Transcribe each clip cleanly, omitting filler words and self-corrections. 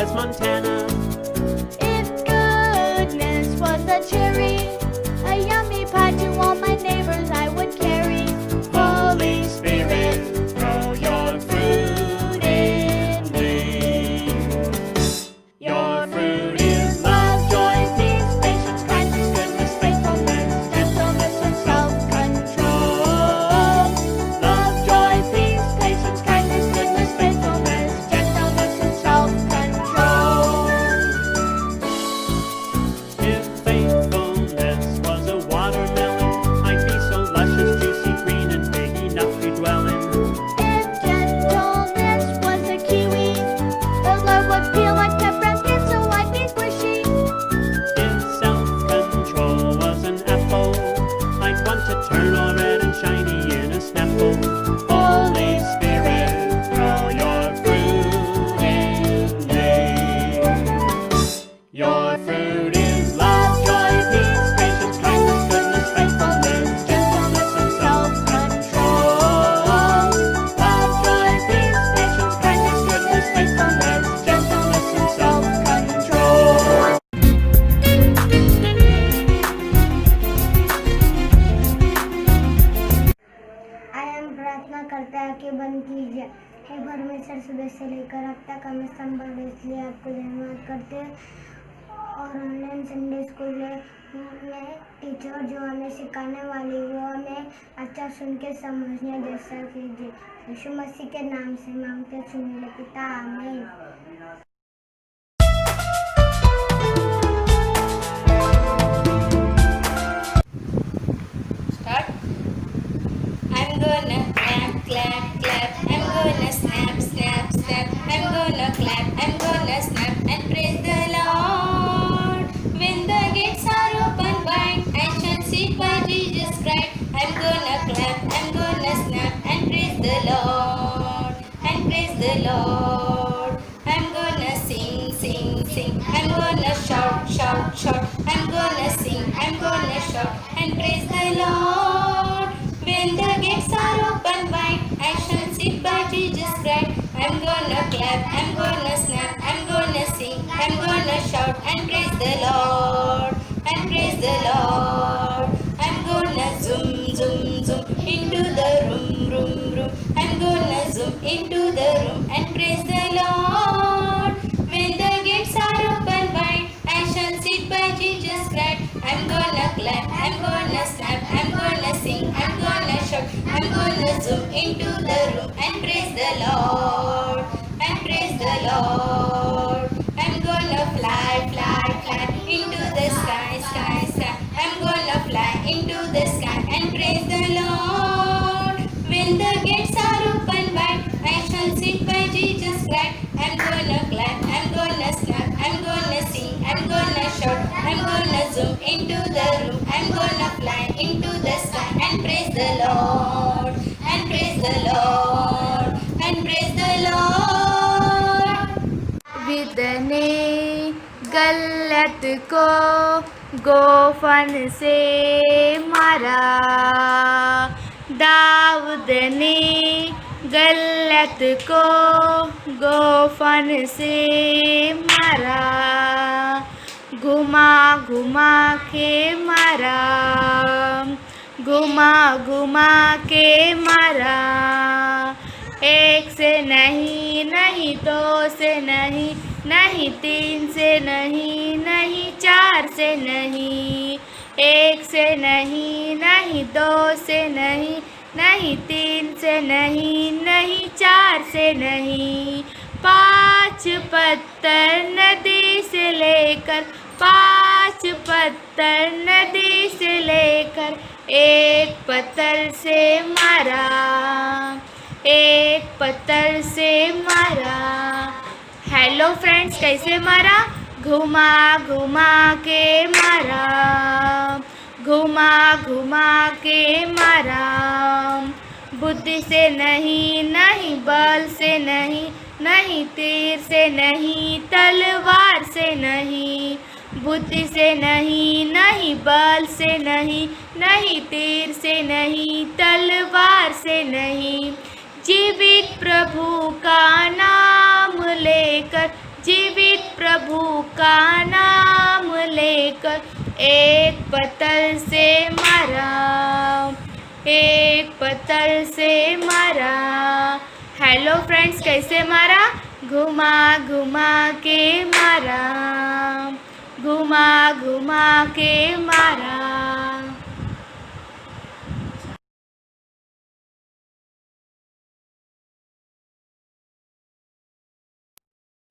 says Montana. If goodness was a cherry, a yummy pie to all my neighbors I would carry. Holy Spirit, throw your fruit in me. Your fruit is love, joy, peace, patience, kindness, goodness, faithfulness, gentleness, and self-control. Love, joy, peace, patience, kindness, goodness, faithfulness, gentleness, and self-control. If faithfulness was a watermelon, I'd be so luscious, juicy, green, and big enough to dwell in. If gentleness was a kiwi, the love would peel like pepper and skin so I'd be squishy. If self-control was an apple, I'd want to turn all red and shiny in a snapple. Holy Spirit, throw your fruit in me. Your fruit is love, joy, peace, patience, kindness, goodness, faithfulness, gentleness, and self-control. Love, joy, peace, patience, kindness, goodness, faithfulness, gentleness, and self-control. आयाम प्रार्थना करता है कि बंद कीजिए। हे परमेश्वर, सुबह से लेकर अब तक हमें संभाल, इसलिए आपको धन्यवाद करते हैं। और ऑनलाइन संडे स्कूल में टीचर जो हमें सिखाने वाली वो हमें अच्छा सुन के समझने जैसा कीजिए। यीशु मसीह के नाम से मांगते सुनीले पिता, आमीन। Start. I'm gonna clap, clap, clap. I'm gonna snap, snap, snap. I'm gonna clap, I'm gonna snap and praise the Lord. When the gates are open wide, I shall sit by Jesus Christ. I'm gonna clap, I'm gonna snap and praise the Lord. And praise the Lord. I'm gonna sing, sing, sing. I'm gonna shout, shout, shout. I'm gonna sing, I'm gonna shout and praise the Lord. When the gates are open wide, I shall sit by Jesus Christ. I'm gonna clap, I'm gonna snap, I'm gonna sing, I'm gonna shout and praise the Lord. And praise the Lord. I'm gonna zoom, zoom, zoom into the room, room, room. I'm gonna zoom into the room and praise the Lord. When the gates are open wide, I shall sit by Jesus Christ. I'm gonna clap, I'm gonna snap, I'm gonna sing, I'm gonna shout, I'm gonna zoom into the room and praise the Lord. And praise the Lord. I'm gonna fly, fly, fly into the sky, sky, sky. I'm gonna fly into the sky and praise the Lord. When the gates are open wide, I shall sit by Jesus Christ. I'm gonna clap, I'm gonna snap, I'm gonna sing, I'm gonna shout, I'm gonna zoom into the room, I'm gonna fly into the sky and praise the Lord. And praise the Lord. And praise the Lord. विदने गलत को गोफन से मारा, दाऊद ने गलत को गोफन से मारा, घुमा घुमा के मारा, घुमा घुमा के मारा। एक से नहीं, नहीं दो से नहीं, नहीं तीन से नहीं, नहीं चार से नहीं, एक से नहीं, नहीं दो से नहीं, नहीं तीन से नहीं, नहीं चार से नहीं। 5 पत्थर नदी से लेकर, 5 पत्थर नदी से लेकर, एक पत्थर से मारा, एक पत्थर से मारा। हेलो फ्रेंड्स, कैसे मारा? घुमा घुमा के मारा, घुमा घुमा के मारा। बुद्धि से नहीं, नहीं बल से नहीं, नहीं तीर से नहीं, तलवार से नहीं। बुद्धि से नहीं, नहीं बल से नहीं, नहीं तीर से नहीं, तलवार से नहीं। जीवित प्रभु का नाम लेकर, जीवित प्रभु का नाम लेकर एक पत्थर से मारा, एक पत्थर से मारा। हेलो फ्रेंड्स, कैसे मारा? घुमा घुमा के मारा, घुमा घुमा के मारा।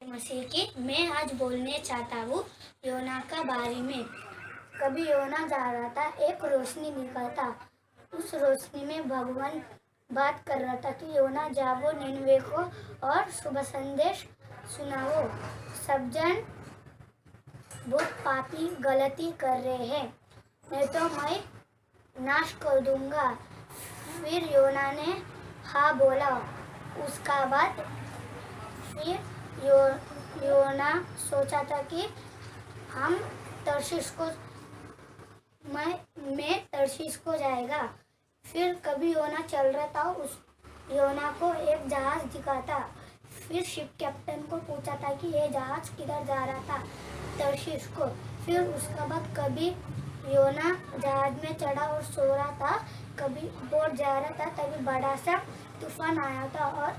मसीह की मैं आज बोलने चाहता हूँ योना का बारे में। कभी योना जा रहा था, एक रोशनी निकलता। उस रोशनी में भगवान बात कर रहा था कि योना जाओ निनवे को और शुभ संदेश सुनाओ। सब जन बहुत पापी गलती कर रहे हैं, नहीं तो मैं नाश कर दूंगा। फिर योना ने हाँ बोला। उसका बाद फिर योना सोचा था कि हम तर्शीश को मैं तर्शीश को जाएगा। फिर कभी योना चल रहा था, उस योना को एक जहाज दिखा था। फिर शिप कैप्टन को पूछा था कि ये जहाज किधर जा रहा था, तर्शीश को। फिर उसके बाद कभी योना जहाज में चढ़ा और सो रहा था, कभी बोट जा रहा था, तभी बड़ा सा तूफान आया था और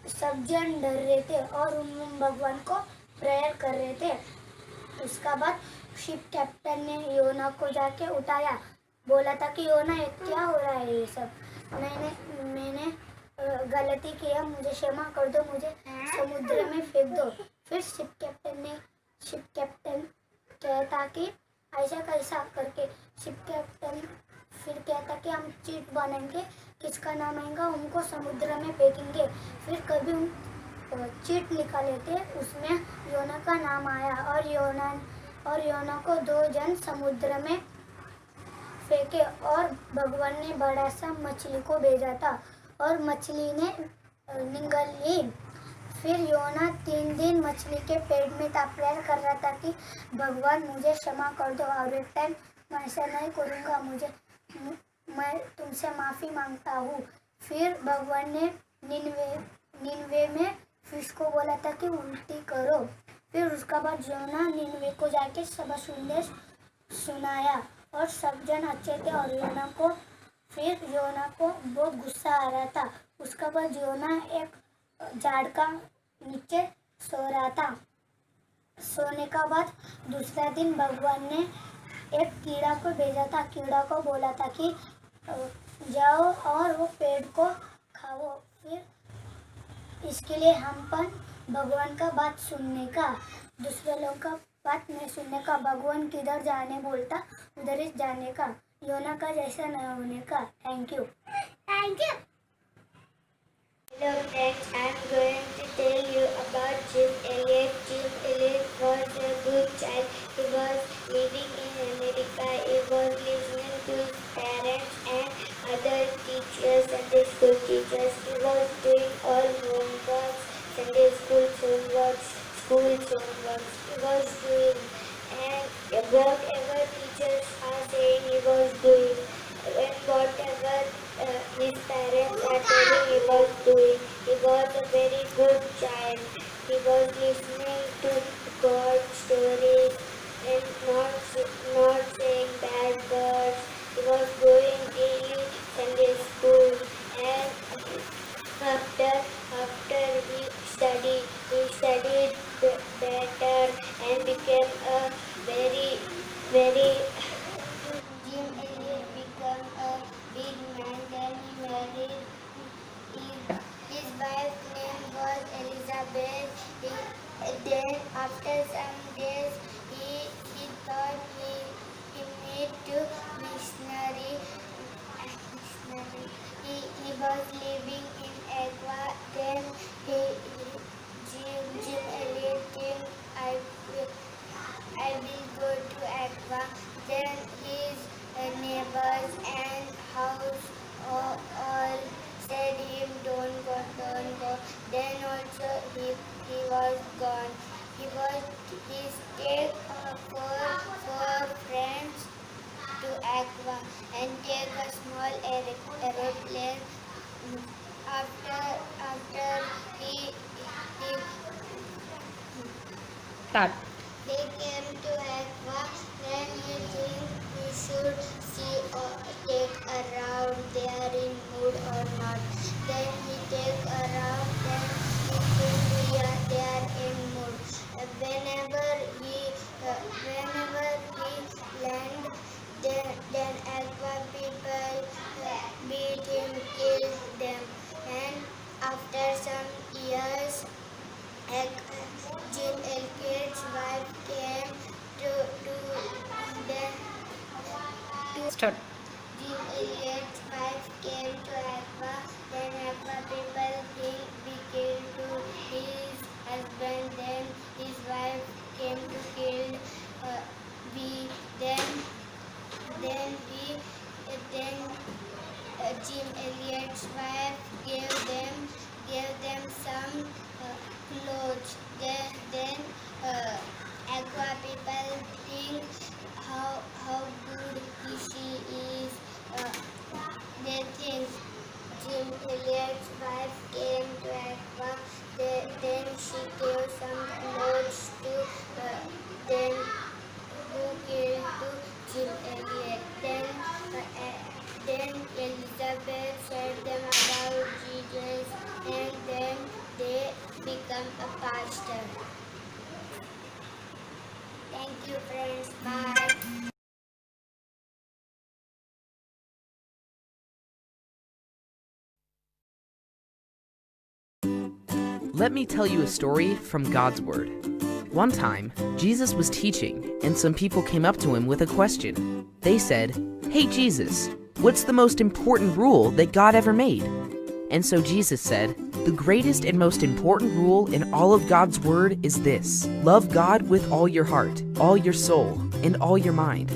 सब जन डर रहे थे और उन भगवान को प्रेयर कर रहे थे। उसका बाद शिप कैप्टन ने योना को जाके उठाया, बोला था कि योना ये क्या हो रहा है, ये सब मैंने गलती किया, मुझे क्षमा कर दो, मुझे समुद्र में फेंक दो। फिर शिप कैप्टन कहता कि ऐसा कैसा करके शिप कैप्टन फिर कहता कि हम चीट बनेंगे, किसका नाम आएगा उनको समुद्र में फेंकेंगे। फिर कभी हम चीट निकाले थे, उसमें योना का नाम आया और योना को 2 जन समुद्र में फेंके और भगवान ने बड़ा सा मछली को भेजा था और मछली ने निगल ली। फिर योना 3 दिन मछली के पेट में था, प्रेयर कर रहा था कि भगवान मुझे क्षमा कर दो और एक टाइम मैं ऐसा नहीं करूँगा, मैं तुमसे माफ़ी मांगता हूँ। फिर भगवान ने निनवे में फिश को बोला था कि उल्टी करो। फिर उसका बाद योना निनवे को जाके सब संदेश सुनाया और सब जन अच्छे थे और योना को बहुत गुस्सा आ रहा था। उसका बाद योना एक झाड़ का नीचे सो रहा था। सोने का बाद दूसरा दिन भगवान ने एक कीड़ा को भेजा था। कीड़ा को बोला था कि जाओ और वो पेड़ को खाओ। फिर इसके लिए हमपन भगवान का बात सुनने का, दूसरे लोगों का बात नहीं सुनने का, भगवान किधर जाने बोलता उधर ही जाने का, योना का जैसा न होने का। Thank you. Hello friends, I am going to tell you about Jim Elliot. Jim Elliot was a good child. He was living in America. He was listening to his parents and other teachers, Sunday school teachers. He was doing all homework, Sunday school homework, school homework. He was doing, and whatever teachers are saying, he was doing. And whatever his parents are telling, he was doing. He was a very good child. He was listening to God's stories and not saying bad words. He was going daily Sunday school, and after he studied better and became a very Jim Elliot became a big man. Then he married. His wife's name was Elizabeth. Then after some days, he thought he need to missionary. He was living in Aqua. Then Jim Elliot think I will go to Aqua. Then his neighbors and house all said him don't go. Then also he was gone. He stayed four friends to Aqua and take a small aeroplane. After he Start. They came to Aqua, then he think he should see or take around they are in mood or not. Then he take around, then he think they are in mood. Whenever he land, then Aqua people beat him, kill them, and after some years, Jim Elkins' wife came to Start. Jim Elliot's wife came to Aqua, then Aqua people think we killed to his husband, then his wife came to kill Jim Elliot's wife gave them some clothes. Then Aqua people think how good she is. They think Jim Elliot's wife came to Aqua. Then she gave some clothes to then who killed to Jim Elliot. Then Elizabeth said them about Jesus, and then they become a pastor. Thank you, friends. Bye. Let me tell you a story from God's Word. One time, Jesus was teaching, and some people came up to him with a question. They said, "Hey Jesus, what's the most important rule that God ever made?" And so Jesus said, "The greatest and most important rule in all of God's Word is this: love God with all your heart, all your soul, and all your mind.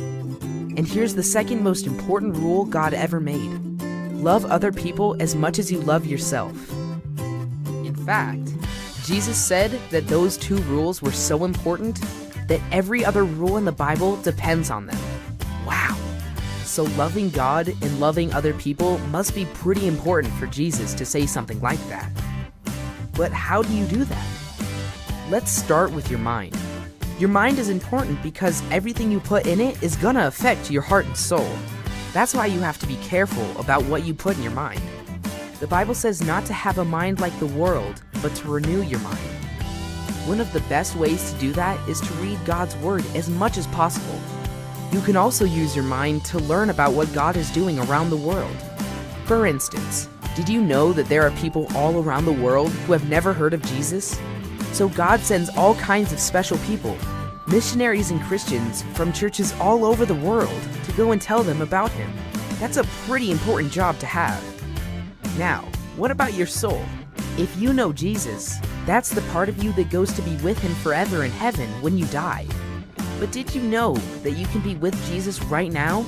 And here's the second most important rule God ever made: love other people as much as you love yourself." In fact, Jesus said that those two rules were so important that every other rule in the Bible depends on them. Wow! So loving God and loving other people must be pretty important for Jesus to say something like that. But how do you do that? Let's start with your mind. Your mind is important because everything you put in it is gonna affect your heart and soul. That's why you have to be careful about what you put in your mind. The Bible says not to have a mind like the world, but to renew your mind. One of the best ways to do that is to read God's Word as much as possible. You can also use your mind to learn about what God is doing around the world. For instance, did you know that there are people all around the world who have never heard of Jesus? So God sends all kinds of special people, missionaries and Christians from churches all over the world to go and tell them about Him. That's a pretty important job to have. Now, what about your soul? If you know Jesus, that's the part of you that goes to be with Him forever in heaven when you die. But did you know that you can be with Jesus right now?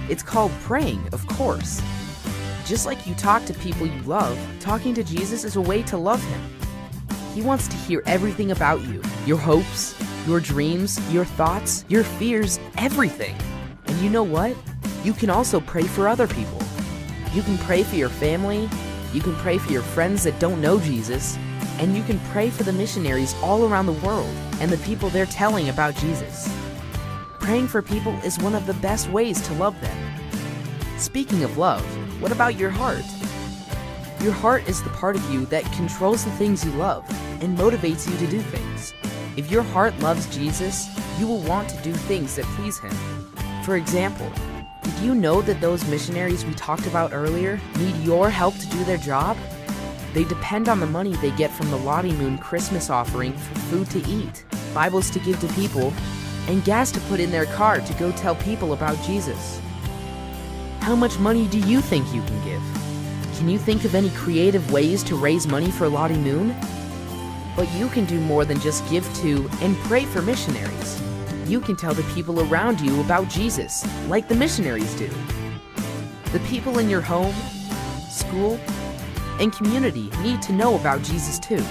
It's called praying, of course. Just like you talk to people you love, talking to Jesus is a way to love Him. He wants to hear everything about you, your hopes, your dreams, your thoughts, your fears, everything. And you know what? You can also pray for other people. You can pray for your family, you can pray for your friends that don't know Jesus, and you can pray for the missionaries all around the world and the people they're telling about Jesus. Praying for people is one of the best ways to love them. Speaking of love, what about your heart? Your heart is the part of you that controls the things you love and motivates you to do things. If your heart loves Jesus, you will want to do things that please Him. For example, did you know that those missionaries we talked about earlier need your help to do their job? They depend on the money they get from the Lottie Moon Christmas offering for food to eat, Bibles to give to people, and gas to put in their car to go tell people about Jesus. How much money do you think you can give? Can you think of any creative ways to raise money for Lottie Moon? But you can do more than just give to and pray for missionaries. You can tell the people around you about Jesus, like the missionaries do. The people in your home, school, and community need to know about Jesus too.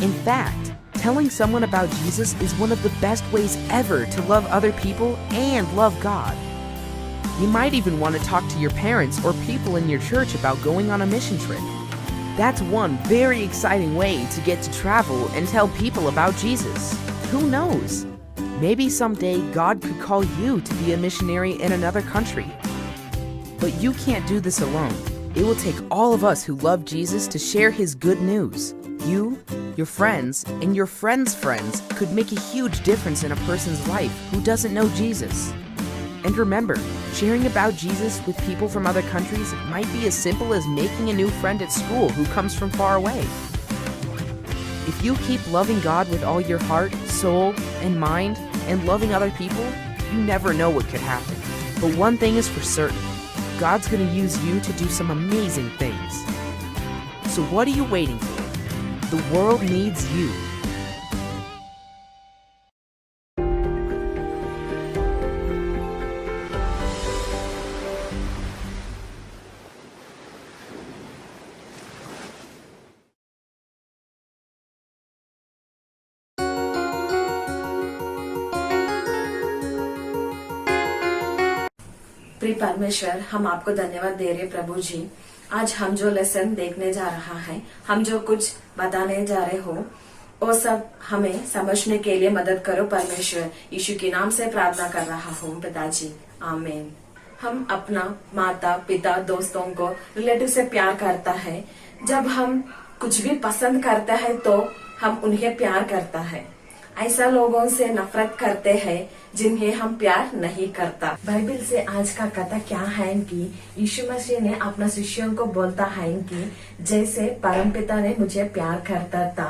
In fact, telling someone about Jesus is one of the best ways ever to love other people and love God. You might even want to talk to your parents or people in your church about going on a mission trip. That's one very exciting way to get to travel and tell people about Jesus. Who knows? Maybe someday God could call you to be a missionary in another country. But you can't do this alone. It will take all of us who love Jesus to share his good news. You, your friends, and your friends' friends could make a huge difference in a person's life who doesn't know Jesus. And remember, sharing about Jesus with people from other countries might be as simple as making a new friend at school who comes from far away. If you keep loving God with all your heart, soul, and mind, and loving other people, you never know what could happen. But one thing is for certain, God's going to use you to do some amazing things. So what are you waiting for? The world needs you. प्रिय परमेश्वर, हम आपको धन्यवाद दे रहे प्रभु जी। आज हम जो lesson देखने जा रहा है, हम जो कुछ बताने जा रहे हो, वो सब हमें समझने के लिए मदद करो परमेश्वर। यीशु के नाम से प्रार्थना कर रहा हूँ पिताजी, आमीन। हम अपना माता पिता दोस्तों को रिलेटिव से प्यार करता है। जब हम कुछ भी पसंद करता है तो हम उन्हें प्यार करता है। ऐसा लोगों से नफरत करते हैं जिन्हें हम प्यार नहीं करता। बाइबल से आज का कथा क्या है कि यीशु मसीह ने अपना शिष्यों को बोलता है कि जैसे परमपिता ने मुझे प्यार करता था,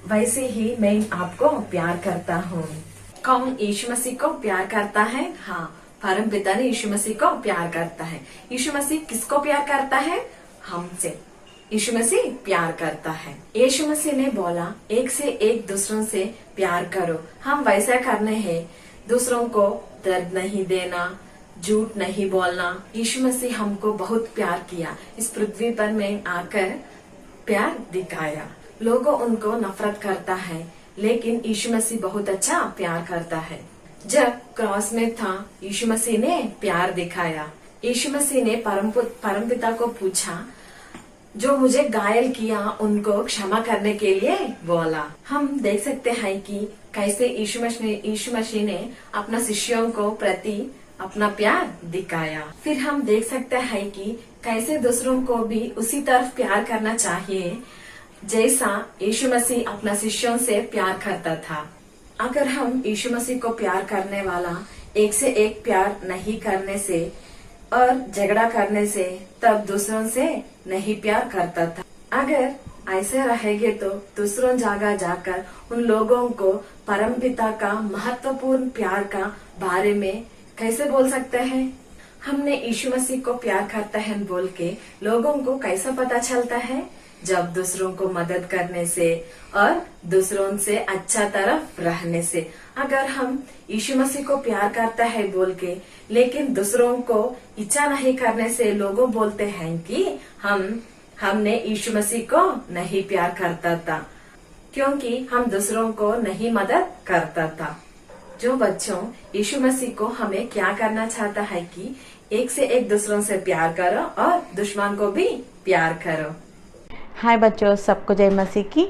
वैसे ही मैं आपको प्यार करता हूँ। कौन यीशु मसीह को प्यार करता है? हाँ, परमपिता ने यीशु मसीह को प्यार करता है। यीशु मसीह किसको प्यार करता है? हमसे। यीशु मसीह प्यार करता है। यीशु मसीह ने बोला, एक से एक दूसरों से प्यार करो। हम वैसा करने हैं, दूसरों को दर्द नहीं देना, झूठ नहीं बोलना। यीशु मसीह हमको बहुत प्यार किया, इस पृथ्वी पर में आकर प्यार दिखाया। लोगों उनको नफरत करता है, लेकिन यीशु मसीह बहुत अच्छा प्यार करता है। जब क्रॉस में था, यीशु मसीह ने प्यार दिखाया। यीशु मसीह ने परमपिता को पूछा, जो मुझे घायल किया उनको क्षमा करने के लिए बोला। हम देख सकते हैं कि कैसे यीशु मसीह ने अपना शिष्यों को प्रति अपना प्यार दिखाया। फिर हम देख सकते हैं कि कैसे दूसरों को भी उसी तरफ प्यार करना चाहिए जैसा यीशु मसीह अपना शिष्यों से प्यार करता था। अगर हम यीशु मसीह को प्यार करने वाला एक से एक प्यार नहीं करने से और झगड़ा करने से, तब दूसरों से नहीं प्यार करता था। अगर ऐसे रहेंगे तो दूसरों जगह जाकर उन लोगों को परमपिता का महत्वपूर्ण प्यार का बारे में कैसे बोल सकते हैं? हमने यीशु मसीह को प्यार करता है बोल के लोगों को कैसा पता चलता है? जब दूसरों को मदद करने से और दूसरों से अच्छा तरफ रहने से। अगर हम यीशु मसीह को प्यार करता है बोल के लेकिन दूसरों को इच्छा नहीं करने से लोगों बोलते हैं कि हमने यीशु मसीह को नहीं प्यार करता था, क्योंकि हम दूसरों को नहीं मदद करता था। जो बच्चों, यीशु मसीह को हमें क्या करना चाहता है कि एक से एक दूसरों से प्यार करो और दुश्मन को भी प्यार करो। हाय बच्चों, सबको जय मसीह की।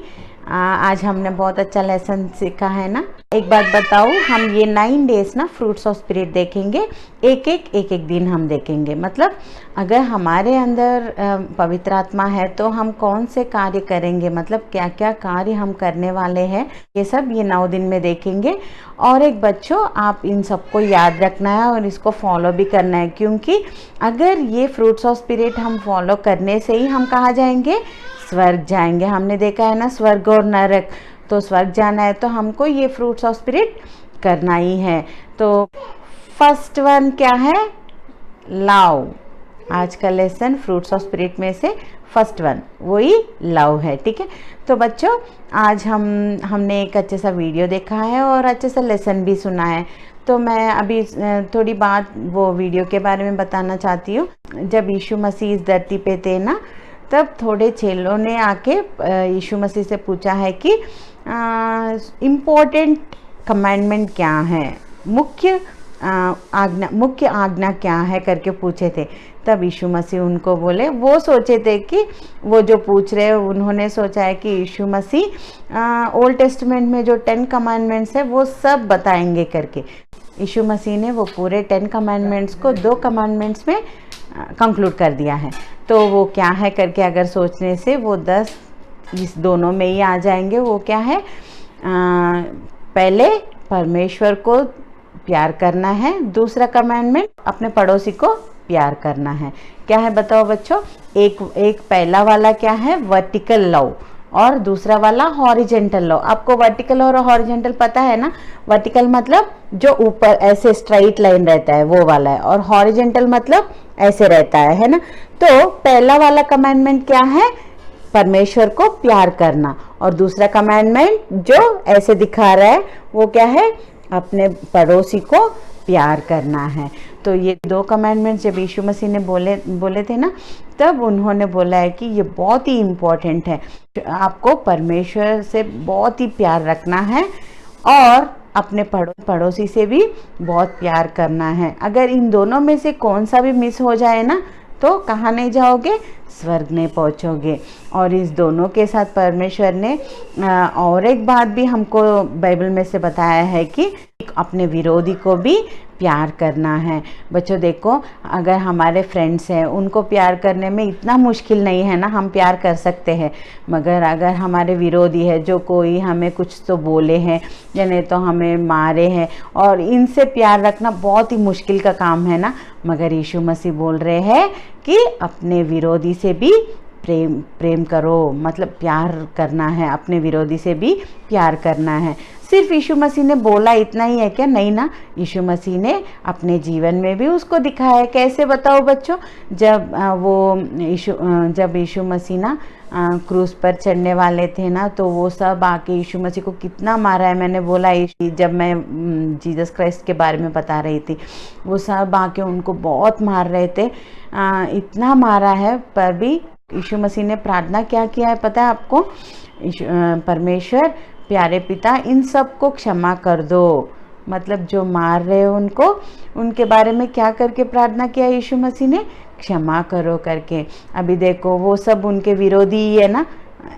आज हमने बहुत अच्छा लेसन सीखा है ना। एक बात बताओ, हम ये 9 डेज ना फ्रूट्स ऑफ स्पिरिट देखेंगे। एक एक दिन हम देखेंगे। मतलब अगर हमारे अंदर पवित्र आत्मा है तो हम कौन से कार्य करेंगे, मतलब क्या क्या कार्य हम करने वाले हैं, ये सब ये 9 दिन में देखेंगे। और एक बच्चों, आप इन सबको याद रखना है और इसको फॉलो भी करना है, क्योंकि अगर ये फ्रूट्स ऑफ स्पिरिट हम फॉलो करने से ही हम कहाँ जाएंगे? स्वर्ग जाएंगे। हमने देखा है ना, स्वर्ग और नरक। तो स्वर्ग जाना है तो हमको ये फ्रूट्स ऑफ स्पिरिट करना ही है। तो फर्स्ट वन क्या है? लव। आज का लेसन फ्रूट्स ऑफ स्पिरिट में से फर्स्ट वन वही लव है। ठीक है, तो बच्चों आज हमने एक अच्छे सा वीडियो देखा है और अच्छे सा लेसन भी सुना है। तो मैं अभी थोड़ी बात वो वीडियो के बारे में बताना चाहती हूँ। जब यीशु मसीह इस धरती पे थे ना, तब थोड़े चेलों ने आके यीशु मसीह से पूछा है कि इम्पोर्टेंट कमांडमेंट क्या है, मुख्य आज्ञा क्या है करके पूछे थे। तब यीशु मसीह उनको बोले, वो सोचे थे कि वो जो पूछ रहे हैं उन्होंने सोचा है कि यीशु मसीह ओल्ड टेस्टमेंट में जो 10 कमांडमेंट्स है वो सब बताएंगे करके। यीशु मसीह ने वो पूरे 10 कमांडमेंट्स को 2 कमांडमेंट्स में कंक्लूड कर दिया है। तो वो क्या है करके अगर सोचने से वो 10 इस दोनों में ही आ जाएंगे। वो क्या है, पहले परमेश्वर को प्यार करना है, दूसरा कमांडमेंट अपने पड़ोसी को प्यार करना है। क्या है बताओ बच्चों? एक पहला वाला क्या है, वर्टिकल लव, और दूसरा वाला हॉरिजेंटल लव। आपको वर्टिकल और हॉरिजेंटल पता है ना? वर्टिकल मतलब जो ऊपर ऐसे स्ट्राइट लाइन रहता है वो वाला है, और हॉरिजेंटल मतलब ऐसे रहता है ना? तो पहला वाला कमांडमेंट क्या है, परमेश्वर को प्यार करना, और दूसरा कमांडमेंट जो ऐसे दिखा रहा है वो क्या है, अपने पड़ोसी को प्यार करना है। तो ये 2 कमांडमेंट्स जब यीशु मसीह ने बोले थे ना, तब उन्होंने बोला है कि ये बहुत ही इम्पोर्टेंट है, आपको परमेश्वर से बहुत ही प्यार रखना है और अपने पड़ोसी से भी बहुत प्यार करना है। अगर इन दोनों में से कौन सा भी मिस हो जाए ना, तो कहाँ नहीं जाओगे, स्वर्ग नहीं पहुँचोगे। और इस दोनों के साथ परमेश्वर ने और एक बात भी हमको बाइबल में से बताया है कि अपने विरोधी को भी प्यार करना है। बच्चों देखो, अगर हमारे फ्रेंड्स हैं उनको प्यार करने में इतना मुश्किल नहीं है ना, हम प्यार कर सकते हैं। मगर अगर हमारे विरोधी है, जो कोई हमें कुछ तो बोले हैं या नहीं तो हमें मारे हैं, और इनसे प्यार रखना बहुत ही मुश्किल का काम है ना। मगर यीशु मसीह बोल रहे हैं कि अपने विरोधी से भी प्रेम करो, मतलब प्यार करना है, अपने विरोधी से भी प्यार करना है। सिर्फ यीशु मसीह ने बोला इतना ही है क्या? नहीं ना, यीशु मसीह ने अपने जीवन में भी उसको दिखाया है। कैसे बताओ बच्चों? जब यीशु मसीह ना क्रूस पर चढ़ने वाले थे ना, तो वो सब आके यीशु मसीह को कितना मारा है। मैंने बोला जब मैं जीसस क्राइस्ट के बारे में बता रही थी, वो सब आके उनको बहुत मार रहे थे, इतना मारा है। पर भी यीशु मसीह ने प्रार्थना क्या किया है पता है आपको? परमेश्वर प्यारे पिता, इन सब को क्षमा कर दो। मतलब जो मार रहे हो उनको, उनके बारे में क्या करके प्रार्थना किया यीशु मसीह ने? क्षमा करो करके। अभी देखो, वो सब उनके विरोधी ही है ना,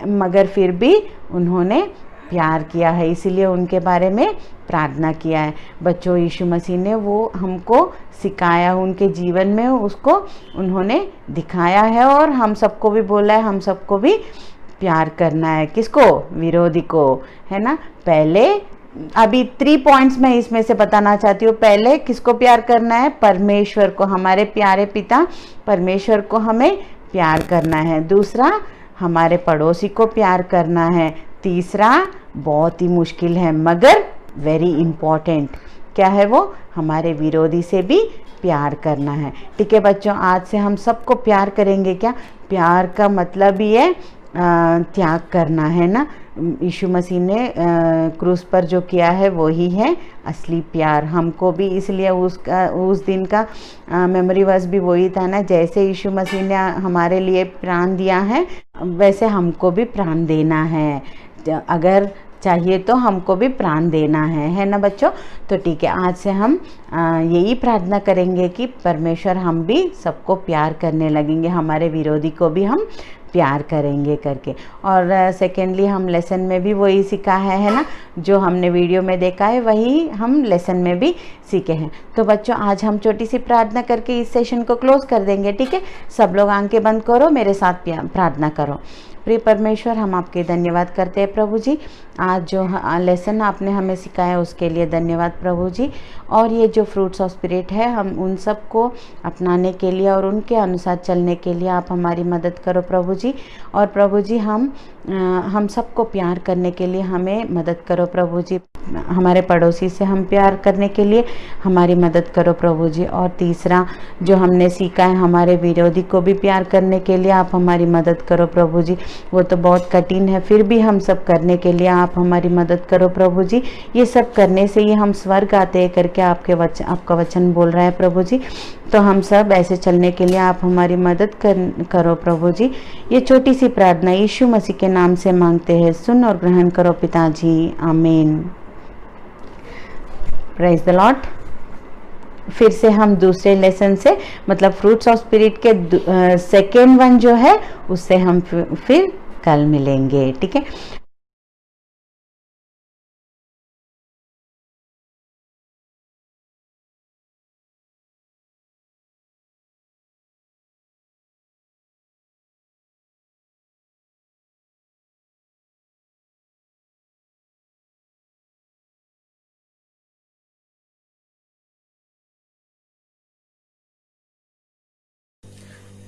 मगर फिर भी उन्होंने प्यार किया है, इसीलिए उनके बारे में प्रार्थना किया है। बच्चों, यीशु मसीह ने वो हमको सिखाया, उनके जीवन में उसको उन्होंने दिखाया है, और हम सबको भी बोला है, हम सबको भी प्यार करना है। किसको? विरोधी को, है ना। पहले अभी 3 पॉइंट्स मैं इसमें से बताना चाहती हूँ। पहले किसको प्यार करना है? परमेश्वर को, हमारे प्यारे पिता परमेश्वर को हमें प्यार करना है। दूसरा, हमारे पड़ोसी को प्यार करना है। तीसरा, बहुत ही मुश्किल है मगर वेरी इम्पॉर्टेंट, क्या है वो? हमारे विरोधी से भी प्यार करना है। ठीक है बच्चों, आज से हम सबको प्यार करेंगे। क्या? प्यार का मतलब ही है त्याग करना, है ना। यीशु मसीह ने क्रूस पर जो किया है वही है असली प्यार। हमको भी इसलिए उस दिन का मेमोरी वर्स भी वही था ना, जैसे यीशु मसीह ने हमारे लिए प्राण दिया है वैसे हमको भी प्राण देना है। अगर चाहिए तो हमको भी प्राण देना है ना बच्चों। तो ठीक है, आज से हम यही प्रार्थना करेंगे कि परमेश्वर हम भी सबको प्यार करने लगेंगे, हमारे विरोधी को भी हम प्यार करेंगे करके। और सेकेंडली, हम लेसन में भी वही सीखा है ना, जो हमने वीडियो में देखा है वही हम लेसन में भी सीखे हैं। तो बच्चों, आज हम छोटी सी प्रार्थना करके इस सेशन को क्लोज कर देंगे। ठीक है, सब लोग आंखें बंद करो, मेरे साथ प्रार्थना करो। प्रिय परमेश्वर, हम आपके धन्यवाद करते हैं प्रभु जी। आज जो लेसन आपने हमें सिखाया उसके लिए धन्यवाद प्रभु जी। और ये जो फ्रूट्स ऑफ स्पिरिट है, हम उन सब को अपनाने के लिए और उनके अनुसार चलने के लिए आप हमारी मदद करो प्रभु जी। और प्रभु जी, हम सबको प्यार करने के लिए हमें मदद करो प्रभु जी। हमारे पड़ोसी से हम प्यार करने के लिए हमारी मदद करो प्रभु जी। और तीसरा जो हमने सीखा है, हमारे विरोधी को भी प्यार करने के लिए आप हमारी मदद करो प्रभु जी। वो तो बहुत कठिन है, फिर भी हम सब करने के लिए आप हमारी मदद करो प्रभु जी। ये सब करने से ही हम स्वर्ग आते हैं करके आपका वचन बोल रहा है प्रभु जी। तो हम सब ऐसे चलने के लिए आप हमारी मदद करो प्रभु जी। ये छोटी सी प्रार्थना यीशु मसीह के नाम से मांगते हैं, सुन और ग्रहण करो पिताजी, आमीन। Praise the Lord. फिर से हम दूसरे लेसन से मतलब फ्रूट्स ऑफ स्पिरिट के सेकेंड वन जो है उससे हम फिर कल मिलेंगे, ठीक है।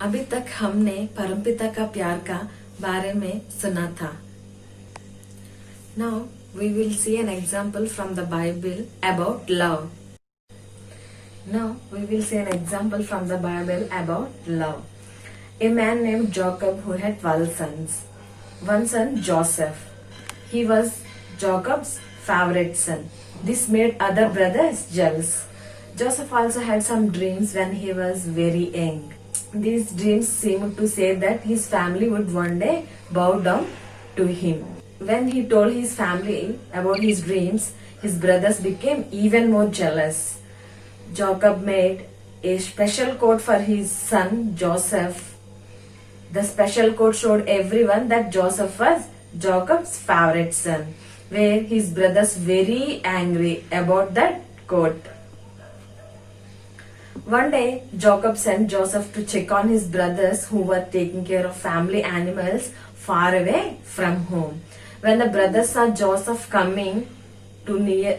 अभी तक हमने परमपिता का प्यार का बारे में सुना था। Now we will see an example from the Bible about love. Now we will see an example from the Bible about love. A man named Jacob who had 12 sons. One son, Joseph. He was Jacob's favorite son. This made other brothers jealous. Joseph also had some dreams when he was very young. These dreams seemed to say that his family would one day bow down to him. When he told his family about his dreams, his brothers became even more jealous. Jacob made a special coat for his son Joseph. The special coat showed everyone that Joseph was Jacob's favorite son, were his brothers very angry about that coat. One day, Jacob sent Joseph to check on his brothers who were taking care of family animals far away from home. When the brothers saw Joseph coming to near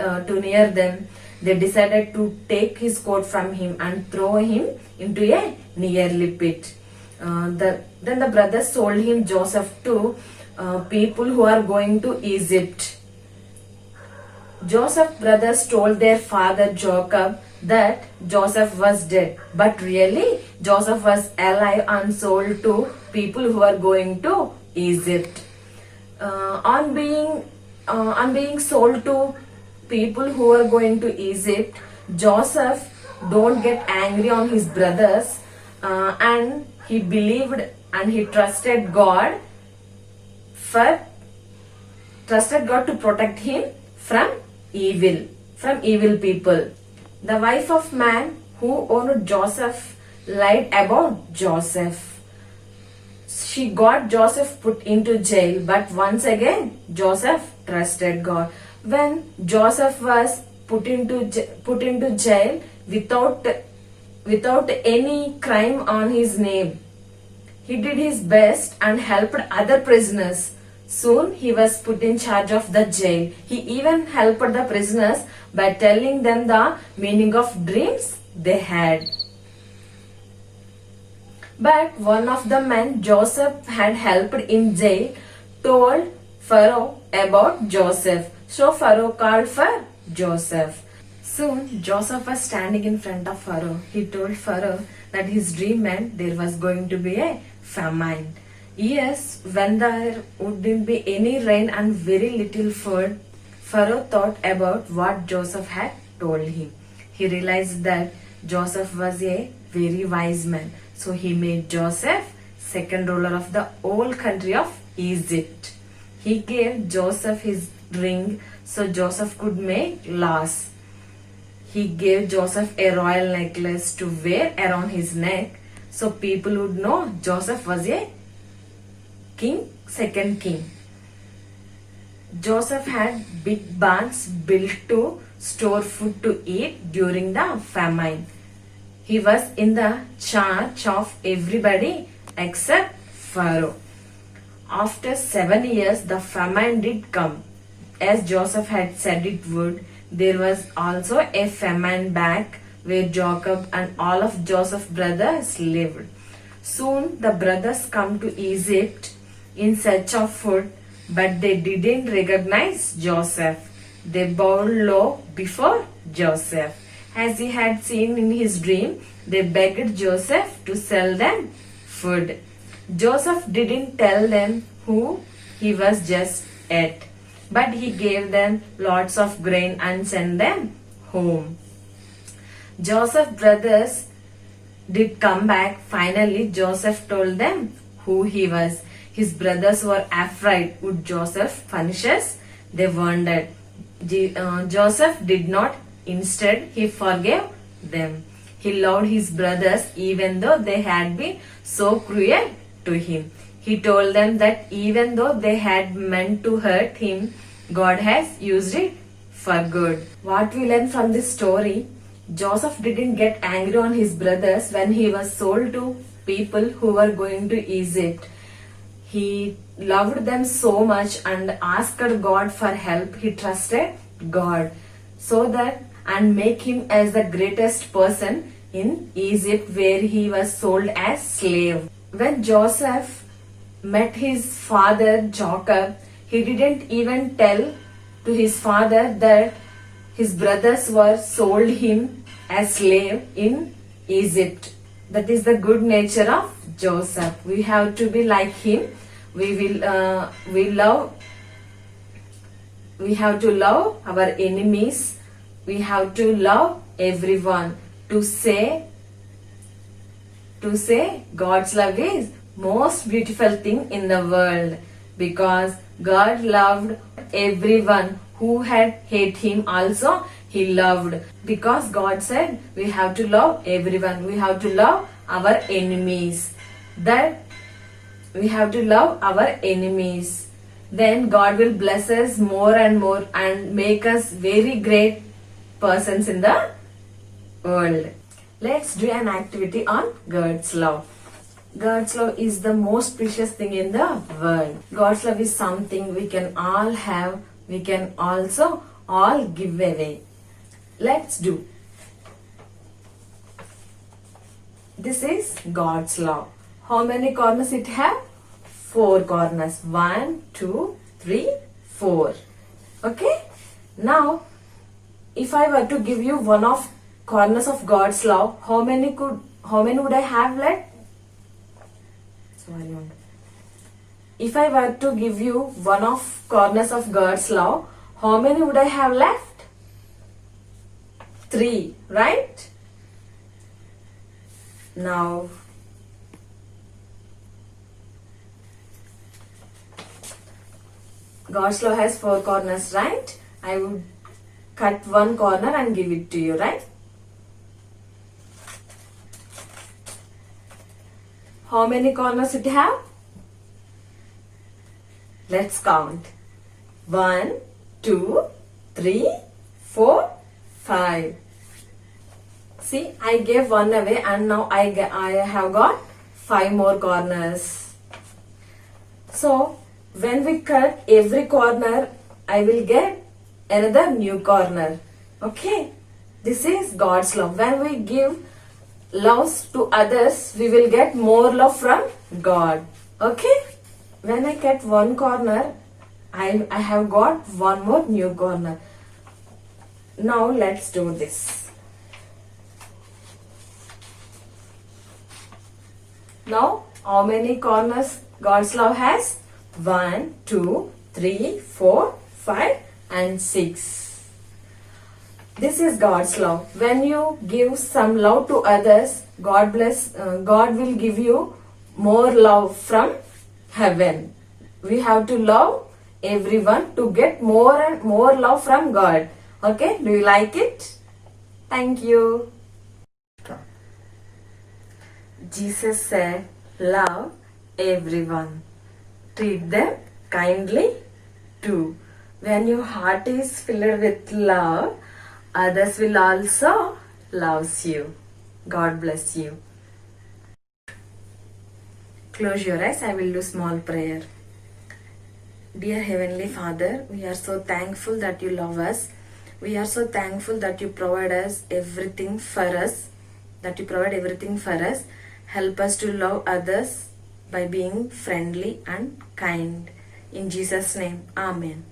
them, they decided to take his coat from him and throw him into a nearby pit. Then the brothers sold him Joseph to people who are going to Egypt. Joseph's brothers told their father Jacob that Joseph was dead, but really Joseph was alive and sold to people who are going to Egypt. On being sold to people who are going to Egypt, Joseph don't get angry on his brothers, and he believed and he trusted God to protect him from evil people. The wife of man who owned Joseph lied about Joseph. She got Joseph put into jail, but once again Joseph trusted God. When Joseph was put into jail without any crime on his name, he did his best and helped other prisoners. Soon he was put in charge of the jail. He even helped the prisoners by telling them the meaning of dreams they had. But one of the men Joseph had helped in jail told Pharaoh about Joseph. So Pharaoh called for Joseph. Soon Joseph was standing in front of Pharaoh. He told Pharaoh that his dream meant there was going to be a famine. Yes, when there wouldn't be any rain and very little food, Pharaoh thought about what Joseph had told him. He realized that Joseph was a very wise man. So he made Joseph second ruler of the whole country of Egypt. He gave Joseph his ring so Joseph could make laws. He gave Joseph a royal necklace to wear around his neck so people would know Joseph was a second king. Joseph had big barns built to store food to eat during the famine. He was in the charge of everybody except Pharaoh. After 7 years, the famine did come. As Joseph had said it would, there was also a famine back where Jacob and all of Joseph's brothers lived. Soon the brothers come to Egypt in search of food, but they didn't recognize Joseph. They bowed low before Joseph. As he had seen in his dream, they begged Joseph to sell them food. Joseph didn't tell them who he was just yet, but he gave them lots of grain and sent them home. Joseph's brothers did come back. Finally, Joseph told them who he was. His brothers were afraid. Would Joseph punish us? They wondered. Joseph did not. Instead, he forgave them. He loved his brothers even though they had been so cruel to him. He told them that even though they had meant to hurt him, God has used it for good. What we learn from this story, Joseph didn't get angry on his brothers when he was sold to people who were going to Egypt. He loved them so much and asked God for help. He trusted God so that and make him as the greatest person in Egypt where he was sold as slave. When Joseph met his father Jacob, he didn't even tell to his father that his brothers were sold him as slave in Egypt. That is the good nature of Joseph. We have to be like him. We have to love our enemies. We have to love everyone. To say God's love is most beautiful thing in the world, because God loved everyone who had hate him also he loved, because God said we have to love everyone. We have to love our enemies. That we have to love our enemies. Then God will bless us more and more and make us very great persons in the world. Let's do an activity on God's love. God's love is the most precious thing in the world. God's love is something we can all have. We can also all give away. Let's do. This is God's love. How many corners it have? 4 corners. 1, 2, 3, 4. Okay? Now, if I were to give you one of corners of God's love, how many would I have left? Sorry. If I were to give you one of corners of God's love, how many would I have left? 3, right? Now, God's love has 4 corners, right? I would cut one corner and give it to you, right? How many corners it have? Let's count. 1, 2, 3, 4, 5. See, I gave one away and now I have got 5 more corners. So, when we cut every corner, I will get another new corner. Okay? This is God's love. When we give love to others, we will get more love from God. Okay? When I cut one corner, I have got one more new corner. Now let's do this. Now, how many corners God's love has? 1, 2, 3, 4, 5 and 6. This is God's love. When you give some love to others, God will give you more love from heaven. We have to love everyone to get more and more love from God. Okay? Do you like it? Thank you. Jesus said, love everyone. Treat them kindly too. When your heart is filled with love, others will also love you. God bless you. Close your eyes. I will do small prayer. Dear Heavenly Father, we are so thankful that you love us. We are so thankful that you provide us everything for us. Help us to love others by being friendly and kind. In Jesus' name, Amen.